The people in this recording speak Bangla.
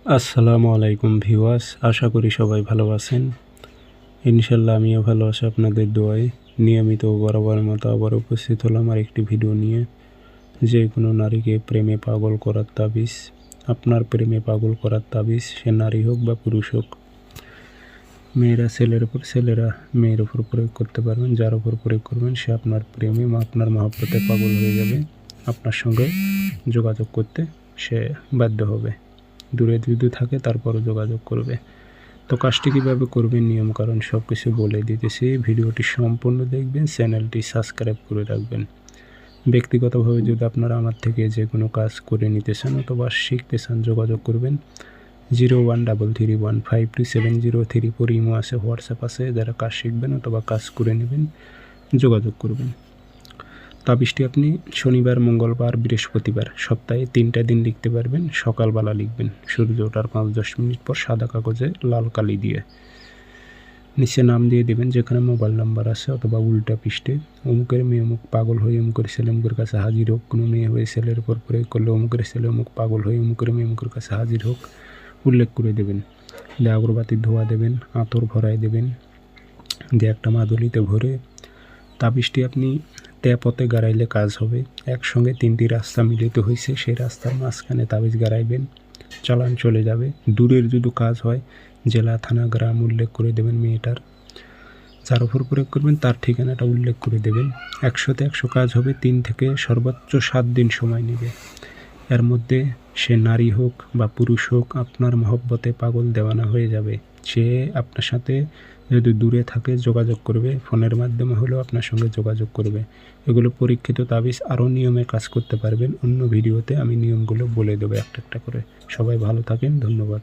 আসসালামু আলাইকুম ভিউয়ার্স, আশা করি সবাই ভালো আছেন। ইনশাল্লাহ আমিও ভালো আছি আপনাদের দোয়ায়। নিয়মিত বরাবরের মতো আবার উপস্থিত হলাম আর একটি ভিডিও নিয়ে। যে কোনো নারীকে প্রেমে পাগল করার তাবিজ, আপনার প্রেমে পাগল করার তাবিজ, সে নারী হোক বা পুরুষ হোক। মেয়েরা ছেলের উপর, ছেলেরা মেয়ের উপর প্রয়োগ করতে পারবেন। যার উপর প্রয়োগ করবেন সে আপনার প্রেমে, আপনার মহব্বতে পাগল হয়ে যাবে। আপনার সঙ্গে যোগাযোগ করতে সে বাধ্য হবে। দূরে যদি থাকে তারপরও যোগাযোগ করবে। তো কাজটি কীভাবে করবেন, নিয়মকানুন সব কিছু বলে দিতেছি। ভিডিওটি সম্পূর্ণ দেখবেন, চ্যানেলটি সাবস্ক্রাইব করে রাখবেন। ব্যক্তিগতভাবে যদি আপনারা আমার থেকে যে কোনো কাজ করে নিতে চান অথবা শিখতে চান, যোগাযোগ করবেন 0133152703 ইমো আছে, হোয়াটসঅ্যাপ আছে। যারা কাজ শিখবেন অথবা কাজ করে নেবেন যোগাযোগ করবেন। তাবিজটি আপনি শনিবার, মঙ্গলবার, বৃহস্পতিবার সপ্তাহে 3টা দিন লিখতে পারবেন। সকালবেলা লিখবেন, সূর্য ওঠার 5-10 মিনিট পর সাদা কাগজে লাল কালি দিয়ে নিচে নাম দিয়ে দেবেন, যেখানে মোবাইল নাম্বার আছে, অথবা উল্টা পৃষ্ঠে অমুকের মেয়ে অমুক পাগল হয়ে অমুকের ছেলে অমুকের কাছে হাজির হোক। কোনো মেয়ে হয়ে ছেলের উপর প্রয়োগ করলে অমুকের ছেলে অমুক পাগল হয়ে অমুকের মেয়ে অমুকের কাছে হাজির হোক উল্লেখ করে দেবেন। দিয়ে আগরবাতির ধোয়া দেবেন, আতর ভরায় দেবেন, দিয়ে একটা মাদুলিতে ভরে তাবিজটি আপনি ট্যাপতে গাড়াইলে কাজ হবে। একসঙ্গে 3টি রাস্তা মিলিত হয়েছে, সেই রাস্তার মাঝখানে তাবিজ গাড়াইবেন, চালান চলে যাবে। দূরের যদি কাজ হয় জেলা, থানা, গ্রাম উল্লেখ করে দেবেন। মেয়েটার যার উপর প্রয়োগ করবেন তার ঠিকানাটা উল্লেখ করে দেবেন। 100তে 100 কাজ হবে। 3 থেকে সর্বোচ্চ 7 দিন সময় নেবে। এর মধ্যে সে নারী হোক বা পুরুষ হোক, আপনার মহব্বতে পাগল দেওয়ানা হয়ে যাবে। সে আপনার সাথে যদি দূরে থাকে যোগাযোগ করবে, ফোনের মাধ্যমে হলেও আপনার সঙ্গে যোগাযোগ করবে। এগুলো পরীক্ষিত তাবিজ, আরও নিয়মে কাজ করতে পারবেন। অন্য ভিডিওতে আমি নিয়মগুলো বলে দেবো একটা একটা করে। সবাই ভালো থাকেন, ধন্যবাদ।